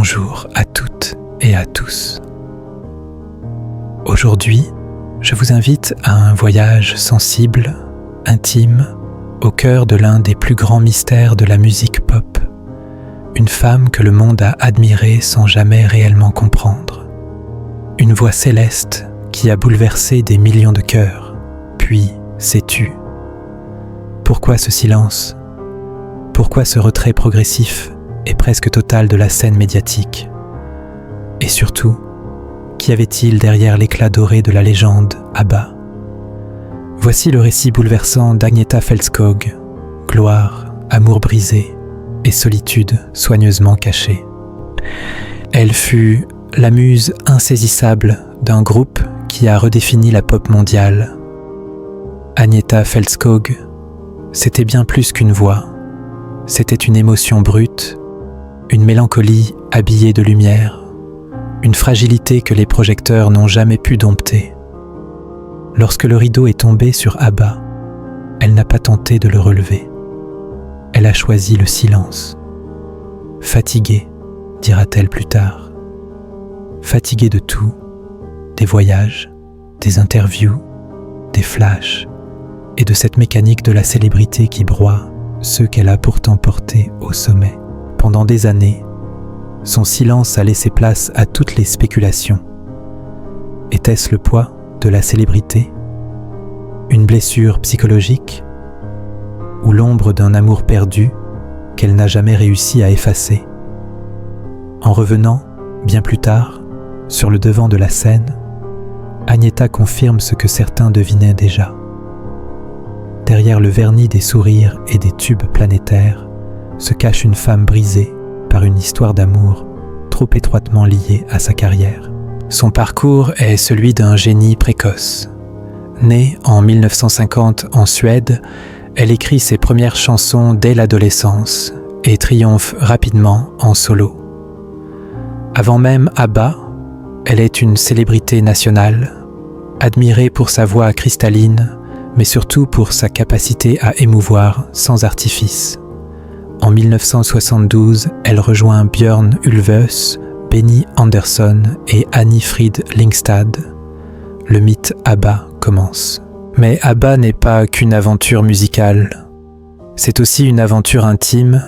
bonjour à toutes et à tous. Aujourd'hui, je vous invite à un voyage sensible, intime, au cœur de l'un des plus grands mystères de la musique pop. Une femme que le monde a admirée sans jamais réellement comprendre. Une voix céleste qui a bouleversé des millions de cœurs, puis s'est tue. Pourquoi ce silence ? Pourquoi ce retrait progressif et presque total de la scène médiatique ? Et surtout, qu'y avait-il derrière l'éclat doré de la légende ABBA ? Voici le récit bouleversant d'Agnetha Fältskog, gloire, amour brisé et solitude soigneusement cachée. Elle fut la muse insaisissable d'un groupe qui a redéfini la pop mondiale. Agnetha Fältskog, c'était bien plus qu'une voix, c'était une émotion brute, une mélancolie habillée de lumière, une fragilité que les projecteurs n'ont jamais pu dompter. Lorsque le rideau est tombé sur ABBA, elle n'a pas tenté de le relever. Elle a choisi le silence. Fatiguée, dira-t-elle plus tard. Fatiguée de tout, des voyages, des interviews, des flashs, et de cette mécanique de la célébrité qui broie ceux qu'elle a pourtant portés au sommet. Pendant des années, son silence a laissé place à toutes les spéculations. Était-ce le poids de la célébrité ? Une blessure psychologique ? Ou l'ombre d'un amour perdu qu'elle n'a jamais réussi à effacer ? En revenant, bien plus tard, sur le devant de la scène, Agnetha confirme ce que certains devinaient déjà. Derrière le vernis des sourires et des tubes planétaires se cache une femme brisée par une histoire d'amour trop étroitement liée à sa carrière. Son parcours est celui d'un génie précoce. Née en 1950 en Suède, elle écrit ses premières chansons dès l'adolescence et triomphe rapidement en solo. Avant même ABBA, elle est une célébrité nationale, admirée pour sa voix cristalline, mais surtout pour sa capacité à émouvoir sans artifice. En 1972, elle rejoint Björn Ulvaeus, Benny Andersson et Annie Fried Lyngstad. Le mythe ABBA commence. Mais ABBA n'est pas qu'une aventure musicale. C'est aussi une aventure intime,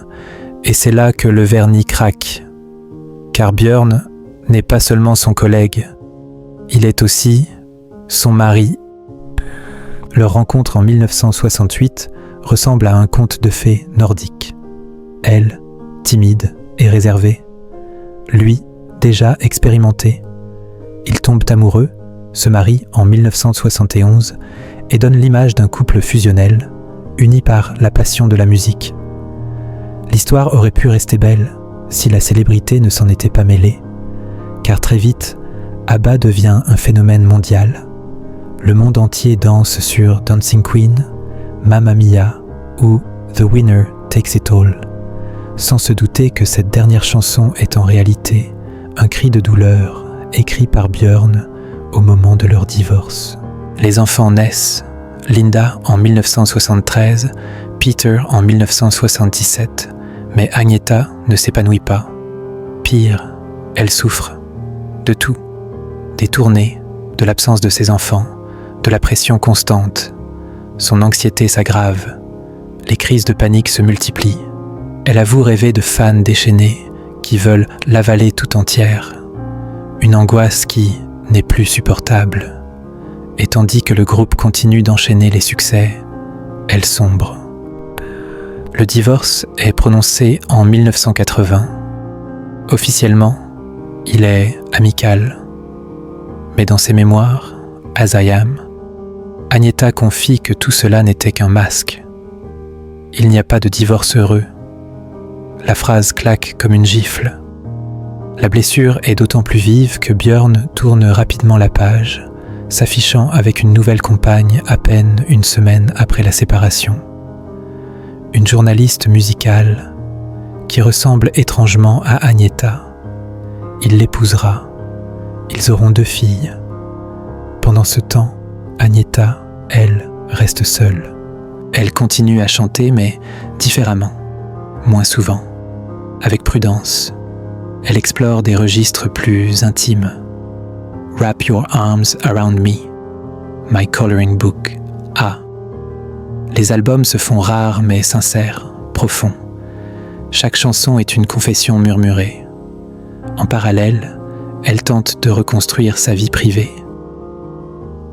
et c'est là que le vernis craque. Car Björn n'est pas seulement son collègue, il est aussi son mari. Leur rencontre en 1968 ressemble à un conte de fées nordique. Elle, timide et réservée. Lui, déjà expérimenté. Ils tombent amoureux, se marient en 1971 et donnent l'image d'un couple fusionnel, uni par la passion de la musique. L'histoire aurait pu rester belle si la célébrité ne s'en était pas mêlée, car très vite, ABBA devient un phénomène mondial. Le monde entier danse sur Dancing Queen, Mamma Mia ou The Winner Takes It All, sans se douter que cette dernière chanson est en réalité un cri de douleur écrit par Björn au moment de leur divorce. Les enfants naissent, Linda en 1973, Peter en 1977, mais Agnetha ne s'épanouit pas. Pire, elle souffre de tout, des tournées, de l'absence de ses enfants, de la pression constante. Son anxiété s'aggrave, les crises de panique se multiplient. Elle avoue rêver de fans déchaînés qui veulent l'avaler tout entière. Une angoisse qui n'est plus supportable. Et tandis que le groupe continue d'enchaîner les succès, elle sombre. Le divorce est prononcé en 1980. Officiellement, il est amical. Mais dans ses mémoires, As I Am, Agnetha confie que tout cela n'était qu'un masque. Il n'y a pas de divorce heureux. La phrase claque comme une gifle. La blessure est d'autant plus vive que Björn tourne rapidement la page, s'affichant avec une nouvelle compagne à peine une semaine après la séparation. Une journaliste musicale qui ressemble étrangement à Agnetha. Il l'épousera. Ils auront 2 filles. Pendant ce temps, Agnetha, elle, reste seule. Elle continue à chanter, mais différemment, moins souvent, avec prudence, Elle explore des registres plus intimes. Wrap Your Arms Around Me, My Coloring Book, A. Les albums se font rares mais sincères, profonds. Chaque chanson est une confession murmurée. En parallèle, elle tente de reconstruire sa vie privée.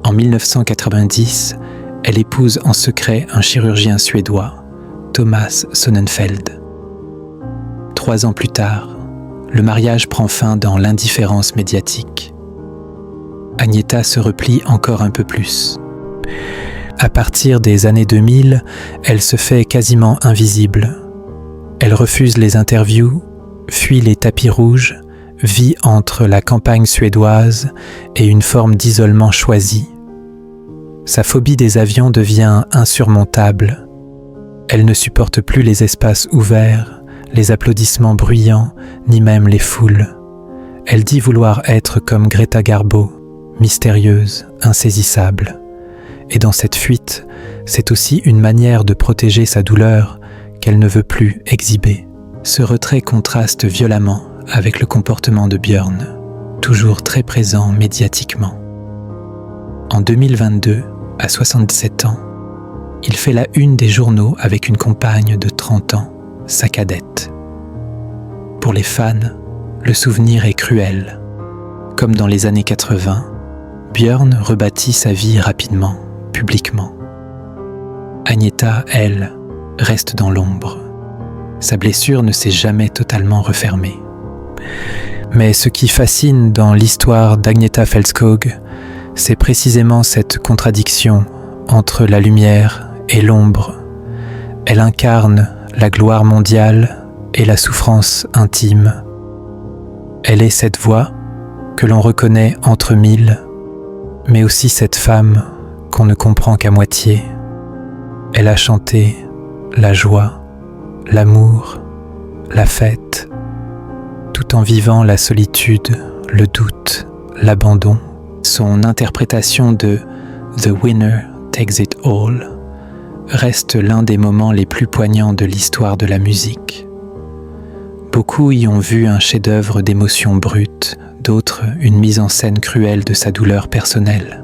En 1990, elle épouse en secret un chirurgien suédois, Thomas Sonnenfeld. 3 ans plus tard, le mariage prend fin dans l'indifférence médiatique. Agnetha se replie encore un peu plus. À partir des années 2000, elle se fait quasiment invisible. Elle refuse les interviews, fuit les tapis rouges, vit entre la campagne suédoise et une forme d'isolement choisi. Sa phobie des avions devient insurmontable. Elle ne supporte plus les espaces ouverts, les applaudissements bruyants, ni même les foules. Elle dit vouloir être comme Greta Garbo, mystérieuse, insaisissable. Et dans cette fuite, c'est aussi une manière de protéger sa douleur qu'elle ne veut plus exhiber. Ce retrait contraste violemment avec le comportement de Björn, toujours très présent médiatiquement. En 2022, à 67 ans, il fait la une des journaux avec une compagne de 30 ans, sa cadette. Pour les fans, le souvenir est cruel. Comme dans les années 80, Björn rebâtit sa vie rapidement, publiquement. Agnetha, elle, reste dans l'ombre. Sa blessure ne s'est jamais totalement refermée. Mais ce qui fascine dans l'histoire d'Agnetha Fältskog, c'est précisément cette contradiction entre la lumière et l'ombre. Elle incarne la gloire mondiale et la souffrance intime. Elle est cette voix que l'on reconnaît entre mille, mais aussi cette femme qu'on ne comprend qu'à moitié. Elle a chanté la joie, l'amour, la fête, tout en vivant la solitude, le doute, l'abandon. Son interprétation de « The Winner Takes It All » reste l'un des moments les plus poignants de l'histoire de la musique. Beaucoup y ont vu un chef-d'œuvre d'émotions brutes, d'autres une mise en scène cruelle de sa douleur personnelle.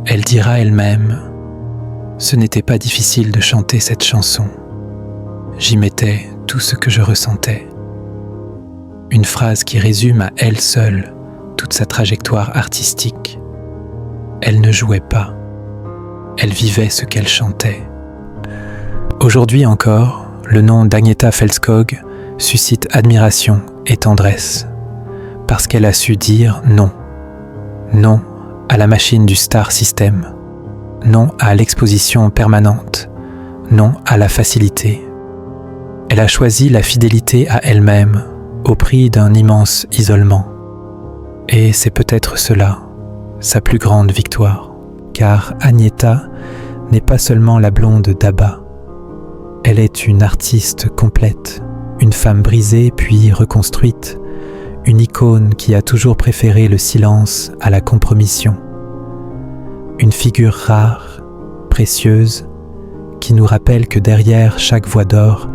Elle dira elle-même « Ce n'était pas difficile de chanter cette chanson. J'y mettais tout ce que je ressentais. » Une phrase qui résume à elle seule toute sa trajectoire artistique. Elle ne jouait pas. Elle vivait ce qu'elle chantait. Aujourd'hui encore, le nom d'Agnetha Fältskog suscite admiration et tendresse, parce qu'elle a su dire non. Non à la machine du star system. Non à l'exposition permanente. Non à la facilité. Elle a choisi la fidélité à elle-même, au prix d'un immense isolement. Et c'est peut-être cela, sa plus grande victoire. Car Agnetha n'est pas seulement la blonde d'ABBA. Elle est une artiste complète, une femme brisée puis reconstruite, une icône qui a toujours préféré le silence à la compromission. Une figure rare, précieuse, qui nous rappelle que derrière chaque voix d'or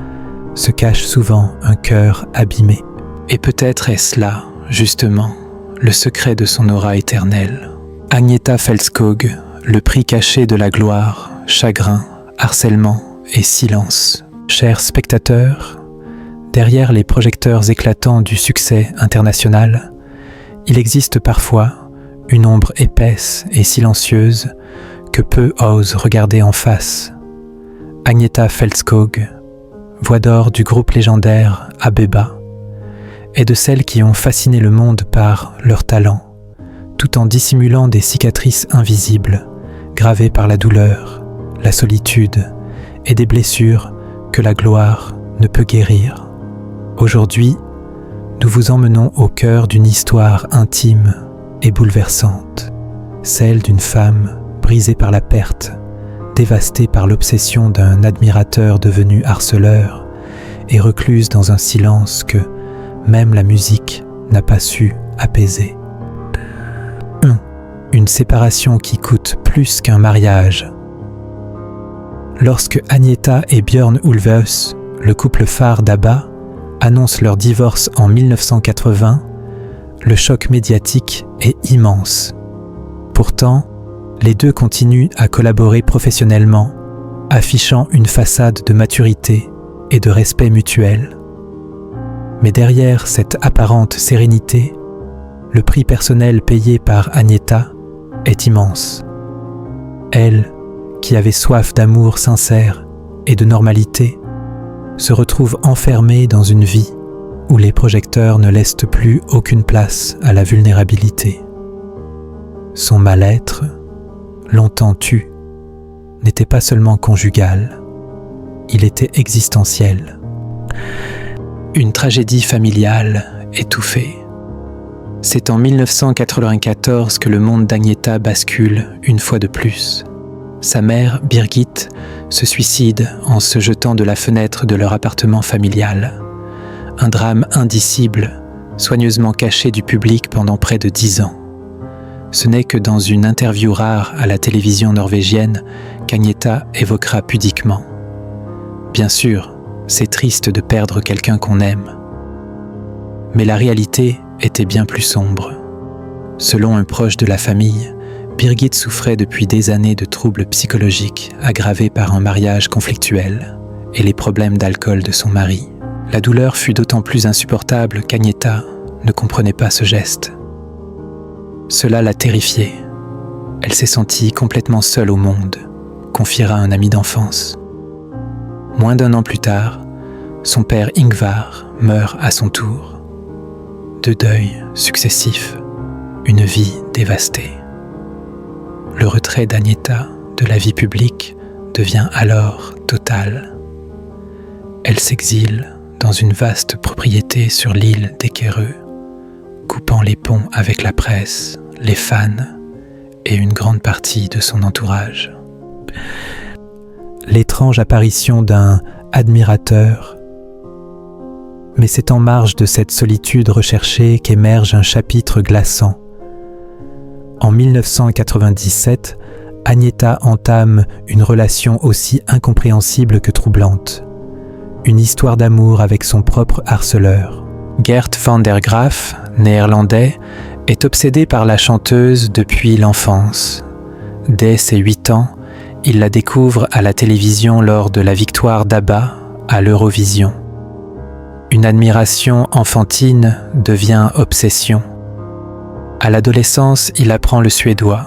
se cache souvent un cœur abîmé. Et peut-être est-ce là, justement, le secret de son aura éternelle. Agnetha Fältskog, le prix caché de la gloire, chagrin, harcèlement et silence. Chers spectateurs, derrière les projecteurs éclatants du succès international, il existe parfois une ombre épaisse et silencieuse que peu osent regarder en face. Agnetha Fältskog, voix d'or du groupe légendaire Abeba, et de celles qui ont fasciné le monde par leur talent, tout en dissimulant des cicatrices invisibles, gravées par la douleur, la solitude et des blessures que la gloire ne peut guérir. Aujourd'hui, nous vous emmenons au cœur d'une histoire intime et bouleversante, celle d'une femme brisée par la perte, dévastée par l'obsession d'un admirateur devenu harceleur et recluse dans un silence que même la musique n'a pas su apaiser. Une séparation qui coûte plus qu'un mariage. Lorsque Agnetha et Björn Ulvaeus, le couple phare d'ABBA, annoncent leur divorce en 1980, le choc médiatique est immense. Pourtant, les deux continuent à collaborer professionnellement, affichant une façade de maturité et de respect mutuel. Mais derrière cette apparente sérénité, le prix personnel payé par Agnetha est immense. Elle, qui avait soif d'amour sincère et de normalité, se retrouve enfermée dans une vie où les projecteurs ne laissent plus aucune place à la vulnérabilité. Son mal-être, longtemps tu, n'était pas seulement conjugal, il était existentiel. Une tragédie familiale étouffée. C'est en 1994 que le monde d'Agnetha bascule une fois de plus. Sa mère, Birgit, se suicide en se jetant de la fenêtre de leur appartement familial. Un drame indicible, soigneusement caché du public pendant près de 10 ans. Ce n'est que dans une interview rare à la télévision norvégienne qu'Agnetha évoquera pudiquement. Bien sûr, c'est triste de perdre quelqu'un qu'on aime. Mais la réalité était bien plus sombre. Selon un proche de la famille, Birgit souffrait depuis des années de troubles psychologiques aggravés par un mariage conflictuel et les problèmes d'alcool de son mari. La douleur fut d'autant plus insupportable qu'Agnetha ne comprenait pas ce geste. Cela l'a terrifiée. Elle s'est sentie complètement seule au monde, confiera un ami d'enfance. Moins d'1 an plus tard, son père Ingvar meurt à son tour. 2 deuils successifs, une vie dévastée. Le retrait d'Agnetha de la vie publique devient alors total. Elle s'exile dans une vaste propriété sur l'île d'Ekerö, coupant les ponts avec la presse, les fans et une grande partie de son entourage. L'étrange apparition d'un admirateur, mais c'est en marge de cette solitude recherchée qu'émerge un chapitre glaçant. En 1997, Agnetha entame une relation aussi incompréhensible que troublante. Une histoire d'amour avec son propre harceleur. Gert van der Graaf, néerlandais, est obsédé par la chanteuse depuis l'enfance. Dès ses 8 ans, il la découvre à la télévision lors de la victoire d'ABBA à l'Eurovision. Une admiration enfantine devient obsession. À l'adolescence, il apprend le suédois,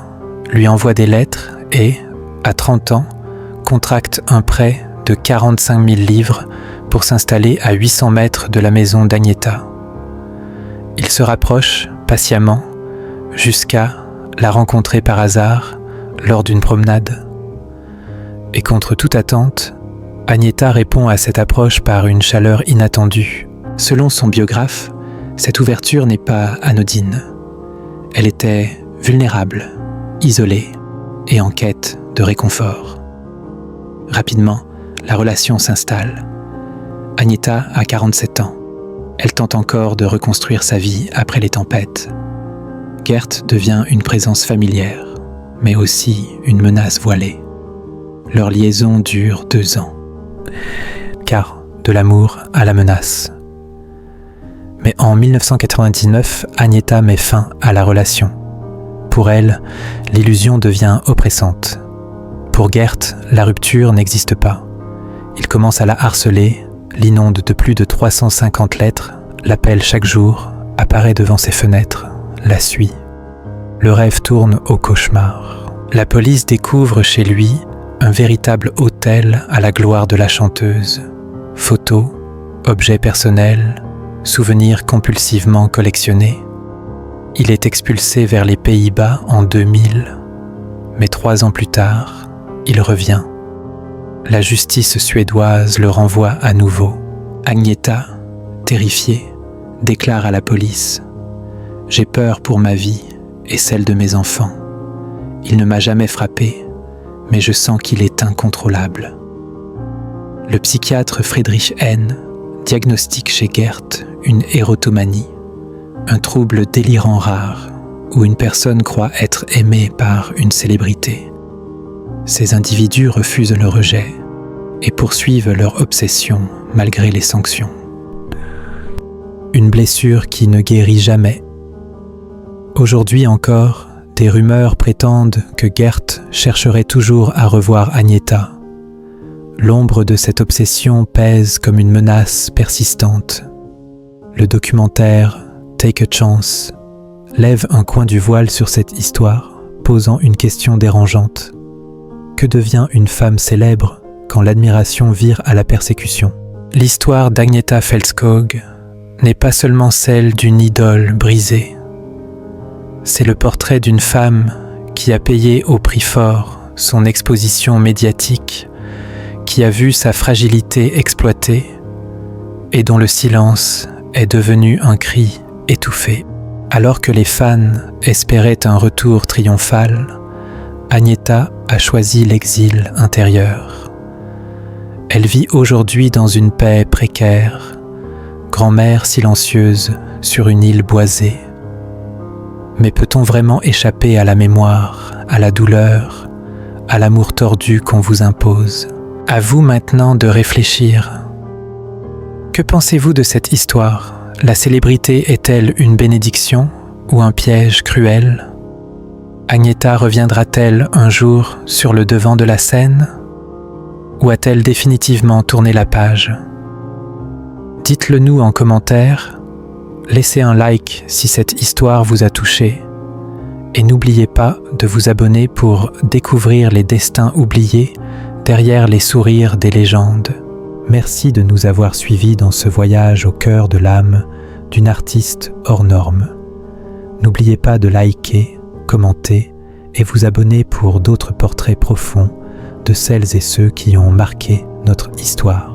lui envoie des lettres et, à 30 ans, contracte un prêt de 45 000 livres pour s'installer à 800 mètres de la maison d'Agnetha. Il se rapproche patiemment jusqu'à la rencontrer par hasard lors d'une promenade. Et contre toute attente, Agnetha répond à cette approche par une chaleur inattendue. Selon son biographe, cette ouverture n'est pas anodine. Elle était vulnérable, isolée et en quête de réconfort. Rapidement, la relation s'installe. Agnetha a 47 ans. Elle tente encore de reconstruire sa vie après les tempêtes. Gert devient une présence familière, mais aussi une menace voilée. Leur liaison dure 2 ans. Car de l'amour à la menace. Mais en 1999, Agnetha met fin à la relation. Pour elle, l'illusion devient oppressante. Pour Gert, la rupture n'existe pas. Il commence à la harceler, l'inonde de plus de 350 lettres, l'appelle chaque jour, apparaît devant ses fenêtres, la suit. Le rêve tourne au cauchemar. La police découvre chez lui un véritable autel à la gloire de la chanteuse. Photos, objets personnels, souvenirs compulsivement collectionnés. Il est expulsé vers les Pays-Bas en 2000, mais 3 ans plus tard, il revient. La justice suédoise le renvoie à nouveau. Agnetha, terrifiée, déclare à la police « J'ai peur pour ma vie et celle de mes enfants. Il ne m'a jamais frappé, mais je sens qu'il est incontrôlable. » Le psychiatre Friedrich Henn diagnostique chez Gert une érotomanie, un trouble délirant rare où une personne croit être aimée par une célébrité. Ces individus refusent le rejet et poursuivent leur obsession malgré les sanctions. une blessure qui ne guérit jamais. Aujourd'hui encore, des rumeurs prétendent que Gert chercherait toujours à revoir Agnetha. L'ombre de cette obsession pèse comme une menace persistante. Le documentaire Take a Chance lève un coin du voile sur cette histoire, posant une question dérangeante. Que devient une femme célèbre quand l'admiration vire à la persécution? L'histoire d'Agnetha Fältskog n'est pas seulement celle d'une idole brisée. C'est le portrait d'une femme qui a payé au prix fort son exposition médiatique, qui a vu sa fragilité exploitée et dont le silence est devenu un cri étouffé. Alors que les fans espéraient un retour triomphal, Agnetha a choisi l'exil intérieur. Elle vit aujourd'hui dans une paix précaire, grand-mère silencieuse sur une île boisée. Mais peut-on vraiment échapper à la mémoire, à la douleur, à l'amour tordu qu'on vous impose? À vous maintenant de réfléchir. Que pensez-vous de cette histoire? La célébrité est-elle une bénédiction ou un piège cruel? Agnetha reviendra-t-elle un jour sur le devant de la scène? Ou a-t-elle définitivement tourné la page? Dites-le nous en commentaire, laissez un like si cette histoire vous a touché et n'oubliez pas de vous abonner pour découvrir les destins oubliés derrière les sourires des légendes. Merci de nous avoir suivis dans ce voyage au cœur de l'âme d'une artiste hors norme. N'oubliez pas de liker, commenter et vous abonner pour d'autres portraits profonds de celles et ceux qui ont marqué notre histoire.